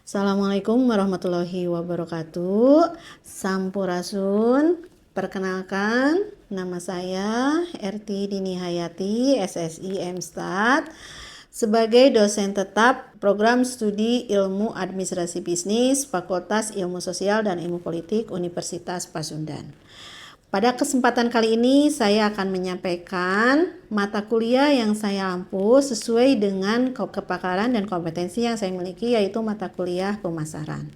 Assalamualaikum warahmatullahi wabarakatuh. Sampurasun. Perkenalkan, nama saya Erti Dini Hayati, SSI MStat, sebagai dosen tetap Program Studi Ilmu Administrasi Bisnis, Fakultas Ilmu Sosial dan Ilmu Politik, Universitas Pasundan. Pada kesempatan kali ini saya akan menyampaikan mata kuliah yang saya ampu sesuai dengan kepakaran dan kompetensi yang saya miliki, yaitu mata kuliah pemasaran.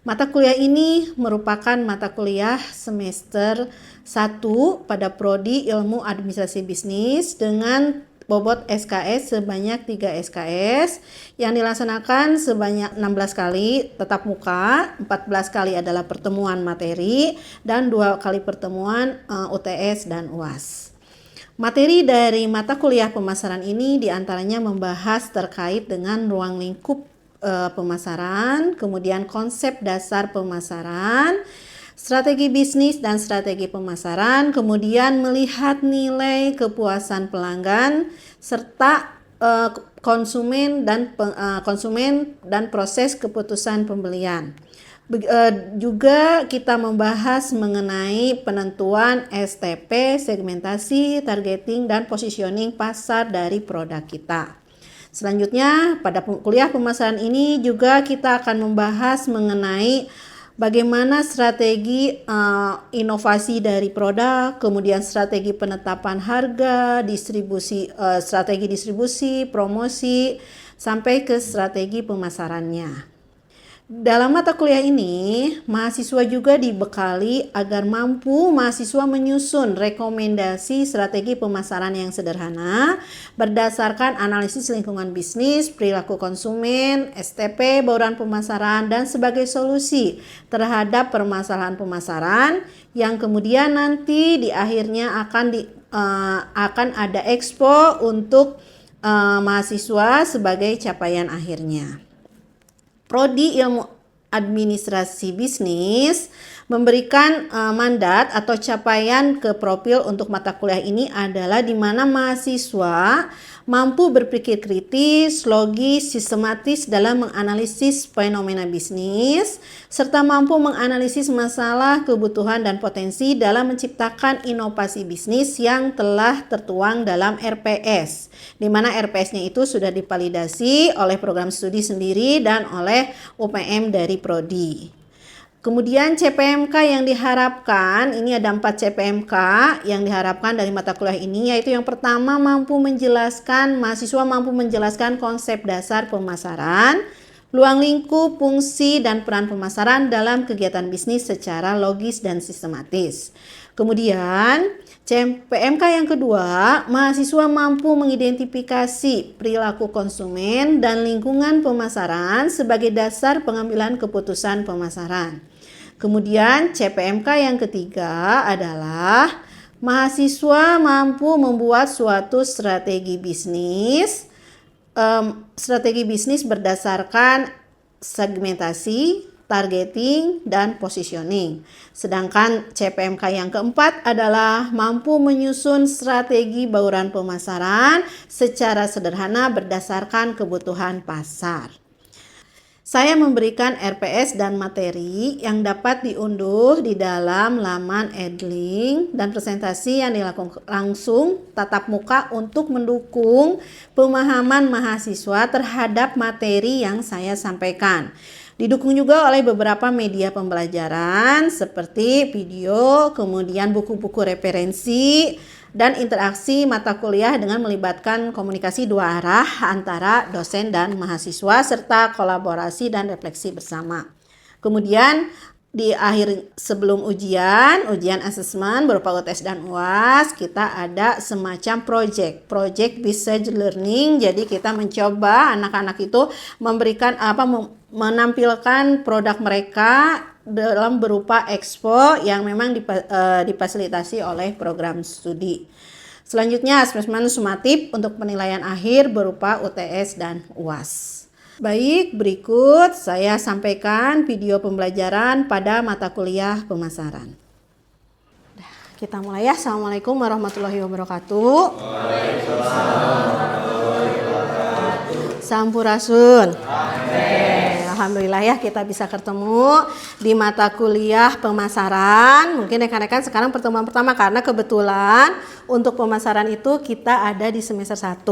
Mata kuliah ini merupakan mata kuliah semester 1 pada Prodi Ilmu Administrasi Bisnis dengan bobot SKS sebanyak 3 SKS yang dilaksanakan sebanyak 16 kali tatap muka, 14 kali adalah pertemuan materi, dan 2 kali pertemuan UTS dan UAS. Materi dari mata kuliah pemasaran ini diantaranya membahas terkait dengan ruang lingkup pemasaran, kemudian konsep dasar pemasaran, strategi bisnis dan strategi pemasaran, kemudian melihat nilai kepuasan pelanggan serta konsumen dan proses keputusan pembelian. Juga kita membahas mengenai penentuan STP, segmentasi, targeting, dan positioning pasar dari produk kita. Selanjutnya, pada kuliah pemasaran ini juga kita akan membahas mengenai bagaimana strategi inovasi dari produk, kemudian strategi penetapan harga, strategi distribusi, promosi, sampai ke strategi pemasarannya. Dalam mata kuliah ini, mahasiswa juga dibekali agar mampu mahasiswa menyusun rekomendasi strategi pemasaran yang sederhana berdasarkan analisis lingkungan bisnis, perilaku konsumen, STP, bauran pemasaran, dan sebagai solusi terhadap permasalahan pemasaran yang kemudian nanti di akhirnya akan ada expo untuk mahasiswa sebagai capaian akhirnya. Prodi Ilmu Administrasi Bisnis memberikan mandat atau capaian ke profil untuk mata kuliah ini adalah di mana mahasiswa mampu berpikir kritis, logis, sistematis dalam menganalisis fenomena bisnis, serta mampu menganalisis masalah, kebutuhan, dan potensi dalam menciptakan inovasi bisnis yang telah tertuang dalam RPS, di mana RPS-nya itu sudah divalidasi oleh program studi sendiri dan oleh UPM dari Prodi. Kemudian CPMK yang diharapkan, ini ada 4 CPMK yang diharapkan dari mata kuliah ini, yaitu yang pertama mahasiswa mampu menjelaskan konsep dasar pemasaran, luang lingkup, fungsi, dan peran pemasaran dalam kegiatan bisnis secara logis dan sistematis. Kemudian CPMK yang kedua, mahasiswa mampu mengidentifikasi perilaku konsumen dan lingkungan pemasaran sebagai dasar pengambilan keputusan pemasaran. Kemudian CPMK yang ketiga adalah mahasiswa mampu membuat suatu strategi bisnis berdasarkan segmentasi, targeting, dan positioning. Sedangkan CPMK yang keempat adalah mampu menyusun strategi bauran pemasaran secara sederhana berdasarkan kebutuhan pasar. Saya memberikan RPS dan materi yang dapat diunduh di dalam laman Edlink dan presentasi yang dilakukan langsung tatap muka untuk mendukung pemahaman mahasiswa terhadap materi yang saya sampaikan. Didukung juga oleh beberapa media pembelajaran seperti video, kemudian buku-buku referensi, dan interaksi mata kuliah dengan melibatkan komunikasi dua arah antara dosen dan mahasiswa serta kolaborasi dan refleksi bersama. Kemudian di akhir sebelum ujian asesmen berupa UTS dan UAS, kita ada semacam project research learning. Jadi kita mencoba anak-anak itu menampilkan produk mereka dalam berupa expo yang memang difasilitasi oleh program studi. Selanjutnya asesmen sumatif untuk penilaian akhir berupa UTS dan UAS. Baik, berikut saya sampaikan video pembelajaran pada mata kuliah pemasaran. Kita mulai ya. Assalamualaikum warahmatullahi wabarakatuh. Waalaikumsalam warahmatullahi wabarakatuh. Sampurasun. Amin. Alhamdulillah ya kita bisa ketemu di mata kuliah pemasaran. Mungkin rekan-rekan sekarang pertemuan pertama karena kebetulan untuk pemasaran itu kita ada di semester 1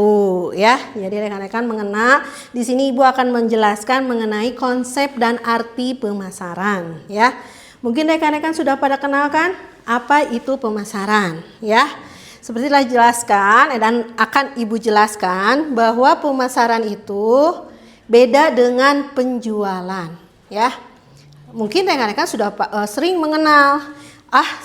ya. Jadi rekan-rekan mengenal, di sini Ibu akan menjelaskan mengenai konsep dan arti pemasaran ya. Mungkin rekan-rekan sudah pada kenalkan apa itu pemasaran ya. Seperti telah jelaskan dan akan Ibu jelaskan bahwa pemasaran itu beda dengan penjualan ya. Mungkin rekan-rekan sudah sering mengenal,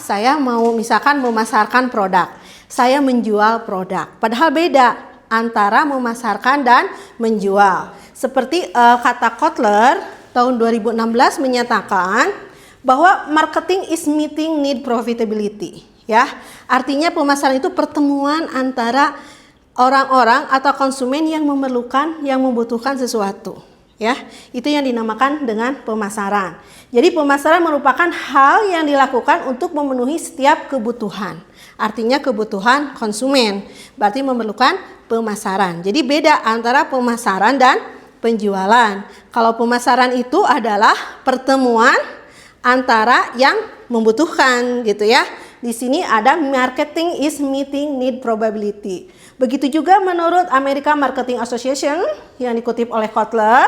saya mau misalkan memasarkan produk, saya menjual produk. Padahal beda antara memasarkan dan menjual. Seperti kata Kotler tahun 2016 menyatakan bahwa marketing is meeting need profitability ya. Artinya pemasaran itu pertemuan antara orang-orang atau konsumen yang memerlukan, yang membutuhkan sesuatu ya. Itu yang dinamakan dengan pemasaran. Jadi pemasaran merupakan hal yang dilakukan untuk memenuhi setiap kebutuhan. Artinya kebutuhan konsumen, berarti memerlukan pemasaran. Jadi beda antara pemasaran dan penjualan. Kalau pemasaran itu adalah pertemuan antara yang membutuhkan gitu ya. Di sini ada marketing is meeting need probability. Begitu juga menurut American Marketing Association yang dikutip oleh Kotler,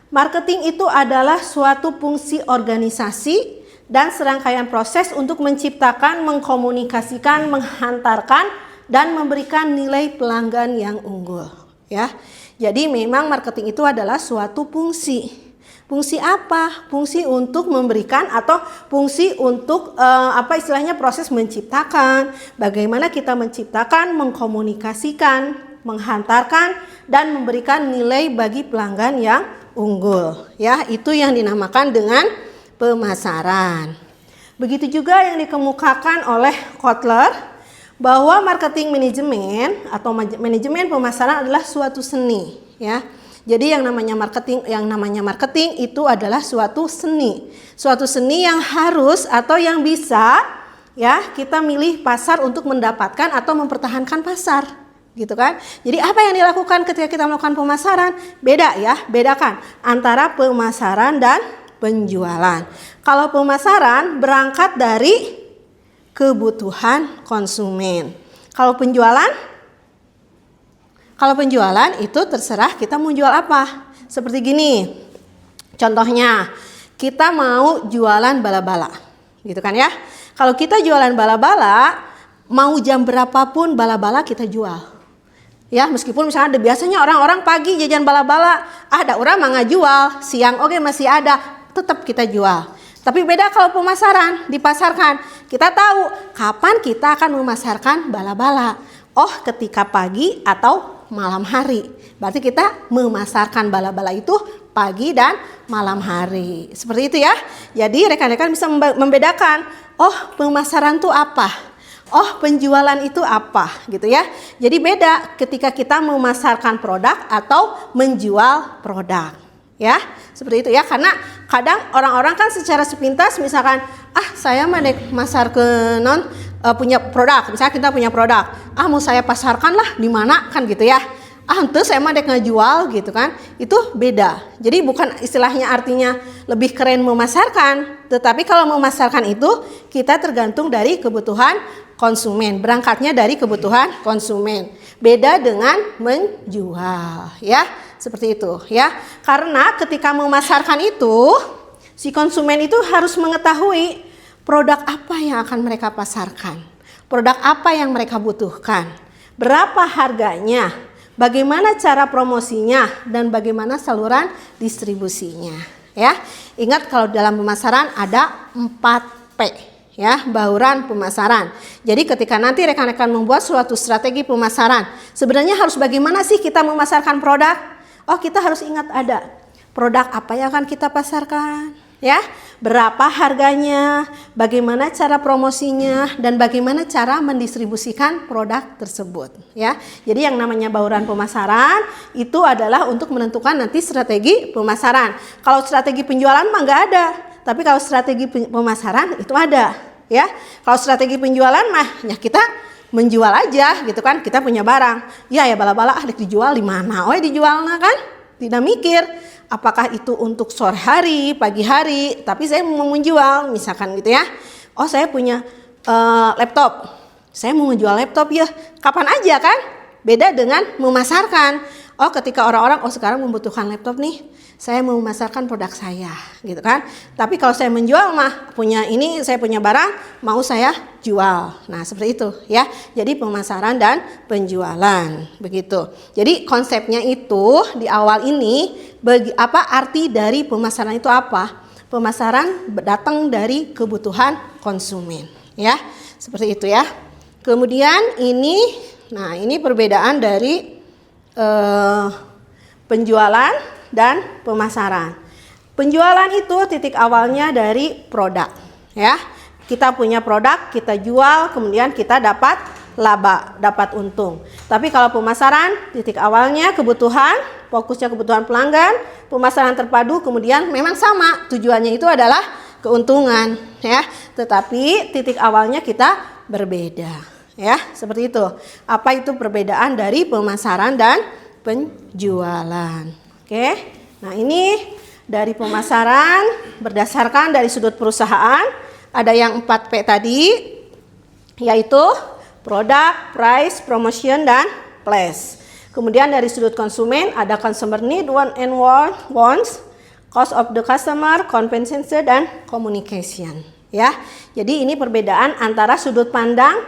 marketing itu adalah suatu fungsi organisasi dan serangkaian proses untuk menciptakan, mengkomunikasikan, menghantarkan, dan memberikan nilai pelanggan yang unggul. Ya, jadi memang marketing itu adalah suatu fungsi. Fungsi apa? Fungsi untuk memberikan atau fungsi untuk proses menciptakan. Bagaimana kita menciptakan, mengkomunikasikan, menghantarkan dan memberikan nilai bagi pelanggan yang unggul. Ya, itu yang dinamakan dengan pemasaran. Begitu juga yang dikemukakan oleh Kotler bahwa marketing manajemen atau manajemen pemasaran adalah suatu seni, ya. Jadi yang namanya marketing itu adalah suatu seni yang harus atau yang bisa ya kita milih pasar untuk mendapatkan atau mempertahankan pasar, gitu kan? Jadi apa yang dilakukan ketika kita melakukan pemasaran? Beda ya, bedakan antara pemasaran dan penjualan. Kalau pemasaran berangkat dari kebutuhan konsumen. Kalau penjualan itu terserah kita mau jual apa. Seperti gini, contohnya kita mau jualan bala-bala, gitu kan ya. Kalau kita jualan bala-bala, mau jam berapapun bala-bala kita jual. Ya, meskipun misalnya biasanya orang-orang pagi jajan bala-bala, ada orang mah nggak jual, siang oke masih ada, tetap kita jual. Tapi beda kalau pemasaran, dipasarkan. Kita tahu kapan kita akan memasarkan bala-bala. Oh, ketika pagi atau malam hari. Berarti kita memasarkan bala-bala itu pagi dan malam hari. Seperti itu ya. Jadi rekan-rekan bisa membedakan, oh pemasaran itu apa? Oh penjualan itu apa? Gitu ya. Jadi beda ketika kita memasarkan produk atau menjual produk. Ya, seperti itu ya. Karena kadang orang-orang kan secara sepintas misalkan, saya masar ke punya produk, misalnya kita punya produk, mau saya pasarkan lah di mana kan gitu ya. Ente saya mah dek ngejual gitu kan. Itu beda. Jadi bukan istilahnya artinya lebih keren memasarkan, tetapi kalau memasarkan itu kita tergantung dari kebutuhan konsumen, berangkatnya dari kebutuhan konsumen. Beda dengan menjual ya. Seperti itu ya. Karena ketika memasarkan itu si konsumen itu harus mengetahui produk apa yang akan mereka pasarkan, produk apa yang mereka butuhkan, berapa harganya, bagaimana cara promosinya, dan bagaimana saluran distribusinya. Ya, ingat kalau dalam pemasaran ada 4P, ya, bauran pemasaran. Jadi ketika nanti rekan-rekan membuat suatu strategi pemasaran, sebenarnya harus bagaimana sih kita memasarkan produk? Oh, kita harus ingat ada produk apa yang akan kita pasarkan. Ya, berapa harganya, bagaimana cara promosinya, dan bagaimana cara mendistribusikan produk tersebut. Ya, jadi yang namanya bauran pemasaran itu adalah untuk menentukan nanti strategi pemasaran. Kalau strategi penjualan mah nggak ada, tapi kalau strategi pemasaran itu ada. Ya, kalau strategi penjualan mah ya kita menjual aja gitu kan, kita punya barang. Ya bala-bala dijual di mana? Oh dijualnya kan, tidak mikir. Apakah itu untuk sore hari, pagi hari, tapi saya mau menjual misalkan gitu ya. Oh, saya punya laptop. Saya mau menjual laptop ya. Kapan aja kan? Beda dengan memasarkan. Oh, ketika orang-orang sekarang membutuhkan laptop nih, saya mau memasarkan produk saya, gitu kan. Tapi kalau saya menjual mah saya punya barang, mau saya jual. Nah, seperti itu ya. Jadi pemasaran dan penjualan, begitu. Jadi konsepnya itu di awal ini arti dari pemasaran itu apa? Pemasaran datang dari kebutuhan konsumen, ya. Seperti itu ya. Kemudian ini perbedaan dari penjualan dan pemasaran. Penjualan itu titik awalnya dari produk, ya. Kita punya produk, kita jual, kemudian kita dapat laba, dapat untung. Tapi kalau pemasaran, titik awalnya kebutuhan, fokusnya kebutuhan pelanggan, pemasaran terpadu, kemudian memang sama, tujuannya itu adalah keuntungan, ya. Tetapi titik awalnya kita berbeda, ya. Seperti itu. Apa itu perbedaan dari pemasaran dan penjualan? Oke. Nah, ini dari pemasaran berdasarkan dari sudut perusahaan, ada yang 4P tadi, yaitu product, price, promotion, dan place. Kemudian dari sudut konsumen ada consumer need, want and wants, cost of the customer, compensation, dan communication. Ya, jadi ini perbedaan antara sudut pandang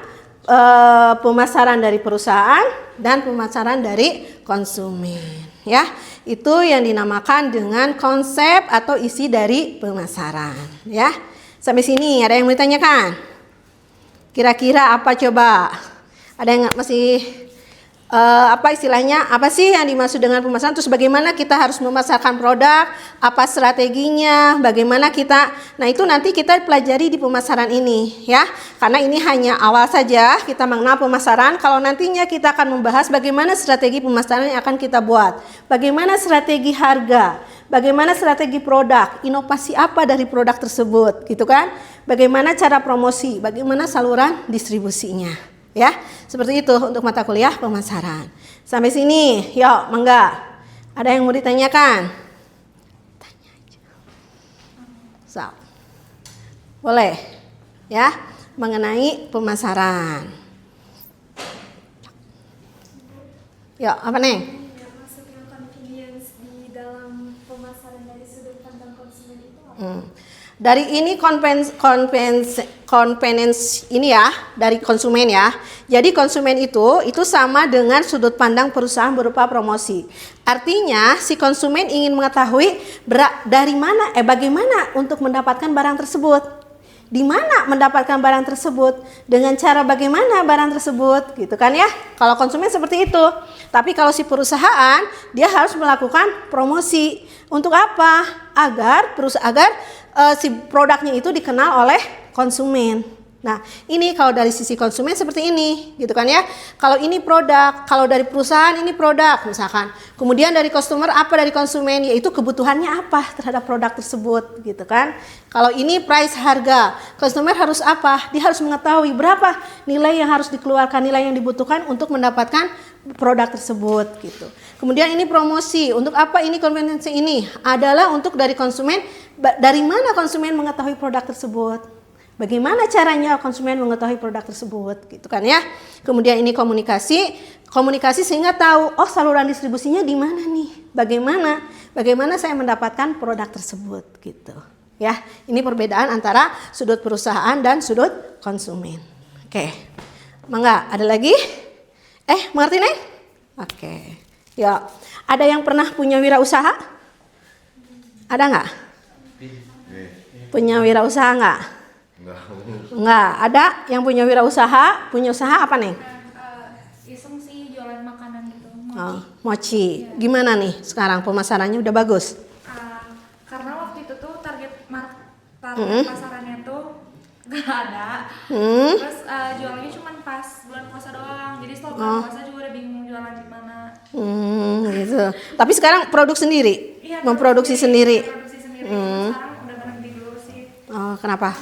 pemasaran dari perusahaan dan pemasaran dari konsumen. Ya, itu yang dinamakan dengan konsep atau isi dari pemasaran. Ya, sampai sini ada yang mau ditanyakan? Kira-kira apa coba? Ada yang masih apa istilahnya? Apa sih yang dimaksud dengan pemasaran? Terus bagaimana kita harus memasarkan produk? Apa strateginya? Bagaimana kita? Nah, itu nanti kita pelajari di pemasaran ini, ya. Karena ini hanya awal saja kita mengenal pemasaran. Kalau nantinya kita akan membahas bagaimana strategi pemasaran yang akan kita buat. Bagaimana strategi harga? Bagaimana strategi produk? Inovasi apa dari produk tersebut, gitu kan? Bagaimana cara promosi? Bagaimana saluran distribusinya? Ya, seperti itu untuk mata kuliah pemasaran. Sampai sini, yuk, mangga. Ada yang mau ditanyakan? Tanya aja. So, boleh, ya, mengenai pemasaran. Yuk, apa nih? Maksudnya convenience di dalam pemasaran dari sudut pandang konsumen itu apa? Dari ini convenience ini ya, dari konsumen ya. Jadi konsumen itu sama dengan sudut pandang perusahaan berupa promosi. Artinya si konsumen ingin mengetahui bagaimana untuk mendapatkan barang tersebut. Di mana mendapatkan barang tersebut, dengan cara bagaimana barang tersebut, gitu kan ya. Kalau konsumen seperti itu. Tapi kalau si perusahaan, dia harus melakukan promosi. Untuk apa? Agar si produknya itu dikenal oleh konsumen. Nah, ini kalau dari sisi konsumen seperti ini, gitu kan ya. Kalau ini produk, kalau dari perusahaan ini produk misalkan. Kemudian dari customer apa dari konsumen, yaitu kebutuhannya apa terhadap produk tersebut, gitu kan. Kalau ini price, harga, konsumen harus apa? Dia harus mengetahui berapa nilai yang harus dikeluarkan, nilai yang dibutuhkan untuk mendapatkan produk tersebut, gitu. Kemudian ini promosi, untuk apa ini kompetensi ini? Adalah untuk dari konsumen, dari mana konsumen mengetahui produk tersebut? Bagaimana caranya konsumen mengetahui produk tersebut, gitu kan ya. Kemudian ini komunikasi sehingga tahu, oh saluran distribusinya di mana nih, bagaimana saya mendapatkan produk tersebut, gitu. Ya, ini perbedaan antara sudut perusahaan dan sudut konsumen. Oke, mangga ada lagi? Mengerti nih? Oke, ya. Ada yang pernah punya wirausaha? Ada nggak? Punya wirausaha nggak? Enggak, ada yang punya wirausaha, punya usaha apa nih? Iseng sih jualan makanan gitu. Mochi. Gimana nih sekarang pemasarannya udah bagus? Karena waktu itu tuh target pasarannya tuh gak ada. Terus jualannya cuma pas bulan puasa doang. Jadi setelah bulan puasa juga udah bingung jualan di mana. Gitu. Tapi sekarang produk sendiri, Iya, memproduksi sendiri. Sekarang udah berhenti dulu sih. Oh, kenapa?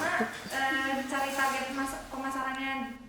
Karena cari target pemasarannya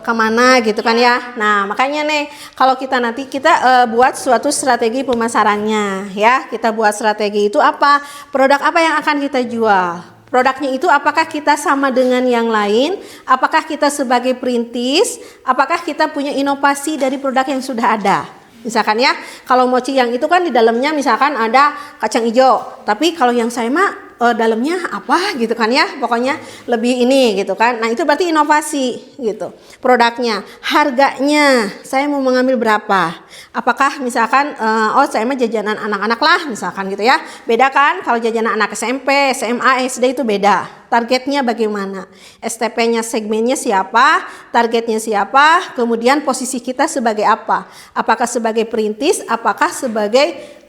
kemana gitu kan ya. Nah makanya nih kalau kita nanti kita buat suatu strategi pemasarannya ya. Kita buat strategi itu apa, produk apa yang akan kita jual. Produknya itu apakah kita sama dengan yang lain, apakah kita sebagai perintis, apakah kita punya inovasi dari produk yang sudah ada. Misalkan ya, kalau mochi yang itu kan di dalamnya misalkan ada kacang hijau, tapi kalau yang saya mah dalamnya apa gitu kan ya, pokoknya lebih ini gitu kan. Nah itu berarti inovasi gitu. Produknya, harganya saya mau mengambil berapa, apakah misalkan oh saya mah jajanan anak-anak lah misalkan gitu ya. Beda kan kalau jajanan anak SMP, SMA, SD itu beda. Targetnya bagaimana, STP-nya, segmennya siapa, targetnya siapa, kemudian posisi kita sebagai apa, apakah sebagai perintis, apakah sebagai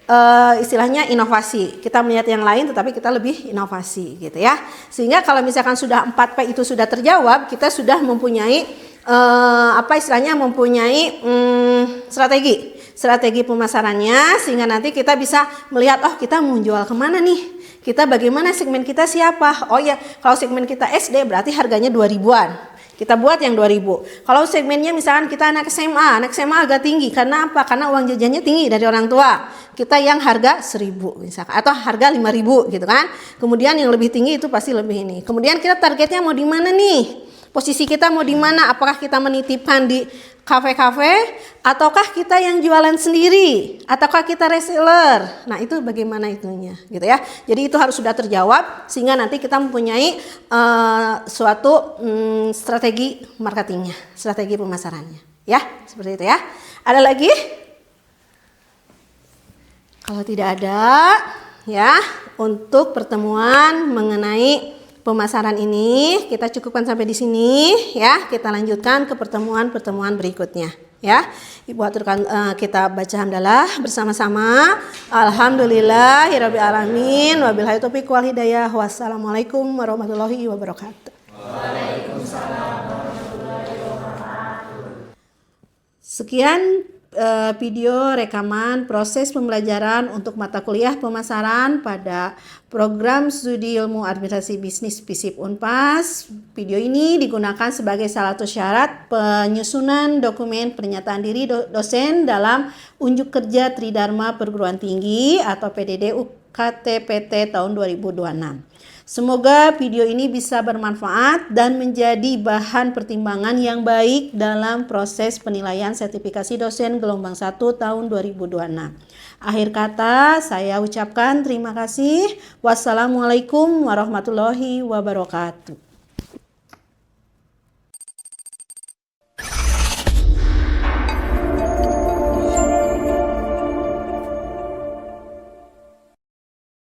istilahnya inovasi. Kita melihat yang lain tetapi kita lebih inovasi gitu ya. Sehingga kalau misalkan sudah 4P itu sudah terjawab, kita sudah mempunyai apa istilahnya, mempunyai strategi pemasarannya, sehingga nanti kita bisa melihat oh kita mau jual kemana nih, kita bagaimana, segmen kita siapa. Oh ya, kalau segmen kita SD berarti harganya 2000-an. Kita buat yang 2000. Kalau segmennya misalkan kita anak SMA agak tinggi. Karena apa? Karena uang jajannya tinggi dari orang tua. Kita yang harga 1000 misalkan, atau harga 5000 gitu kan. Kemudian yang lebih tinggi itu pasti lebih ini. Kemudian kita targetnya mau di mana nih? Posisi kita mau di mana? Apakah kita menitipkan di kafe-kafe, ataukah kita yang jualan sendiri, ataukah kita reseller? Nah itu bagaimana itunya gitu ya. Jadi itu harus sudah terjawab sehingga nanti kita mempunyai suatu strategi marketingnya, strategi pemasarannya ya, seperti itu ya. Ada lagi? Kalau tidak ada ya, untuk pertemuan mengenai pemasaran ini kita cukupkan sampai di sini ya. Kita lanjutkan ke pertemuan berikutnya ya. Ibu aturkan kita baca hamdalah bersama-sama. Alhamdulillahirabbil alamin wabillahi taufiq wal hidayah. Wassalamualaikum warahmatullahi wabarakatuh. Waalaikumsalam warahmatullahi wabarakatuh. Sekian video rekaman proses pembelajaran untuk mata kuliah pemasaran pada program studi ilmu administrasi bisnis FISIP Unpas. Video ini digunakan sebagai salah satu syarat penyusunan dokumen pernyataan diri dosen dalam unjuk kerja Tridharma Perguruan Tinggi atau PDD UKT-PT tahun 2026. Semoga video ini bisa bermanfaat dan menjadi bahan pertimbangan yang baik dalam proses penilaian sertifikasi dosen gelombang 1 tahun 2026. Akhir kata saya ucapkan terima kasih. Wassalamualaikum warahmatullahi wabarakatuh.